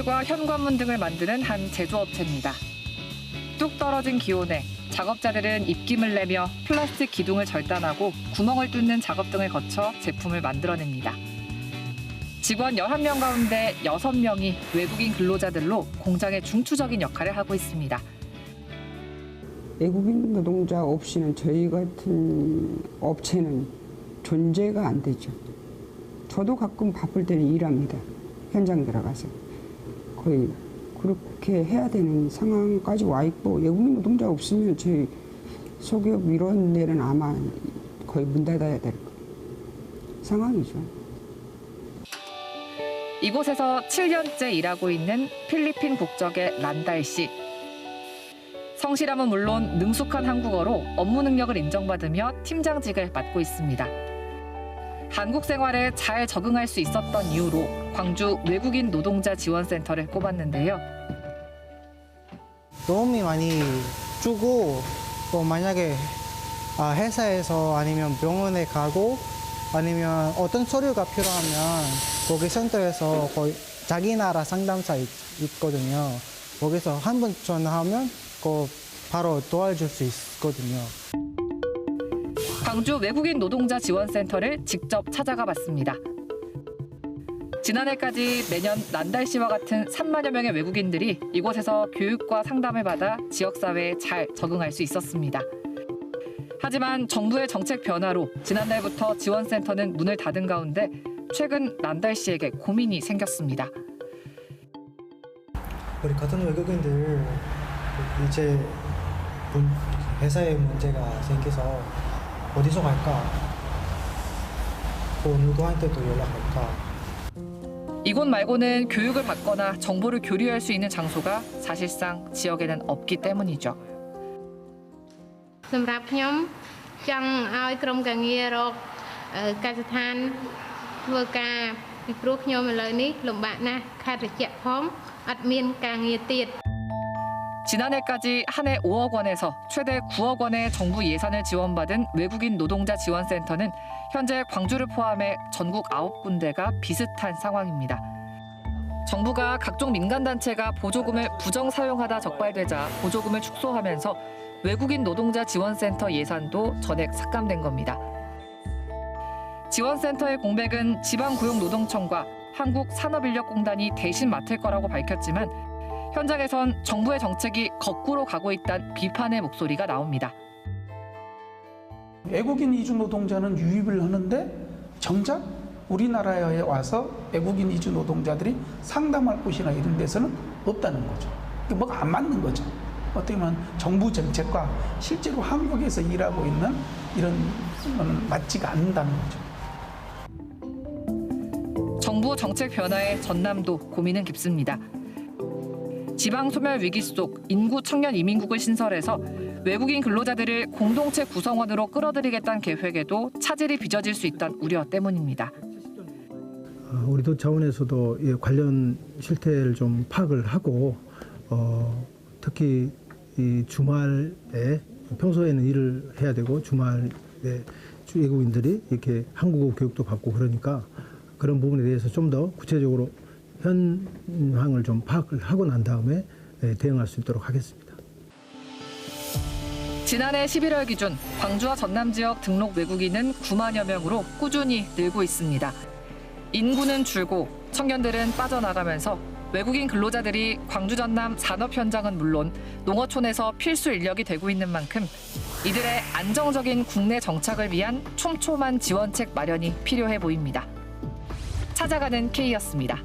테이블과 현관문 등을 만드는 한 제조업체입니다. 뚝 떨어진 기온에 작업자들은 입김을 내며 플라스틱 기둥을 절단하고 구멍을 뚫는 작업 등을 거쳐 제품을 만들어냅니다. 직원 11명 가운데 6명이 외국인 근로자들로 공장의 중추적인 역할을 하고 있습니다. 외국인 노동자 없이는 저희 같은 업체는 존재가 안 되죠. 저도 가끔 바쁠 때는 일합니다. 현장 들어가서. 거의 그렇게 해야 되는 상황까지 와 있고, 외국인 노동자 없으면 저희 소기업 이런 데는 아마 거의 문 닫아야 될 상황이죠. 이곳에서 7년째 일하고 있는 필리핀 국적의 란달 씨. 성실함은 물론 능숙한 한국어로 업무 능력을 인정받으며 팀장직을 맡고 있습니다. 한국 생활에 잘 적응할 수 있었던 이유로 광주 외국인 노동자 지원센터를 꼽았는데요. 도움이 많이 주고, 또 만약에 회사에서 아니면 병원에 가고 아니면 어떤 서류가 필요하면 거기 센터에서 거의 자기 나라 상담사 있거든요. 거기서 한 번 전화하면 바로 도와줄 수 있거든요. 광주 외국인 노동자 지원센터를 직접 찾아가 봤습니다. 지난해까지 매년 란달 씨와 같은 3만여 명의 외국인들이 이곳에서 교육과 상담을 받아 지역사회에 잘 적응할 수 있었습니다. 하지만 정부의 정책 변화로 지난달부터 지원센터는 문을 닫은 가운데 최근 란달 씨에게 고민이 생겼습니다. 우리 같은 외국인들 이제 회사에 문제가 생겨서 어디서 갈까? 또 누구한테도 연락할까? 이곳 말고는 교육을 받거나 정보를 교류할 수 있는 장소가 사실상 지역에는 없기 때문이죠. សម្រាប់ខ្ញុំចង់ឲ្យក្រុមការងាររកការដ្ឋានធ្វើការពីព្រោះខ្ញុំឥឡូវនេះលំបាកណាស់ខាតត្រជាក់ផងអត់មានការងារទៀត 지난해까지 한 해 5억 원에서 최대 9억 원의 정부 예산을 지원받은 외국인 노동자 지원센터는 현재 광주를 포함해 전국 9군데가 비슷한 상황입니다. 정부가 각종 민간단체가 보조금을 부정 사용하다 적발되자 보조금을 축소하면서 외국인 노동자 지원센터 예산도 전액 삭감된 겁니다. 지원센터의 공백은 지방고용노동청과 한국산업인력공단이 대신 맡을 거라고 밝혔지만 현장에선 정부의 정책이 거꾸로 가고 있다는 비판의 목소리가 나옵니다. 외국인 이주 노동자는 유입을 하는데 정작 우리나라에 와서 외국인 이주 노동자들이 상담할 곳이나 이런 데서는 없다는 거죠. 뭐가 안 맞는 거죠. 어떻게 보면 정부 정책과 실제로 한국에서 일하고 있는 이런 거는 맞지가 않는다는 거죠. 정부 정책 변화에 전남도 고민은 깊습니다. 지방 소멸 위기 속 인구 청년 이민국을 신설해서 외국인 근로자들을 공동체 구성원으로 끌어들이겠다는 계획에도 차질이 빚어질 수 있다는 우려 때문입니다. 우리도 차원에서도 관련 실태를 좀 파악을 하고 특히 이 주말에 평소에는 일을 해야 되고 주말에 외국인들이 이렇게 한국어 교육도 받고 그러니까 그런 부분에 대해서 좀 더 구체적으로 현황을 좀 파악을 하고 난 다음에 대응할 수 있도록 하겠습니다. 지난해 11월 기준 광주와 전남 지역 등록 외국인은 9만여 명으로 꾸준히 늘고 있습니다. 인구는 줄고 청년들은 빠져나가면서 외국인 근로자들이 광주 전남 산업 현장은 물론 농어촌에서 필수 인력이 되고 있는 만큼 이들의 안정적인 국내 정착을 위한 촘촘한 지원책 마련이 필요해 보입니다. 찾아가는 K였습니다.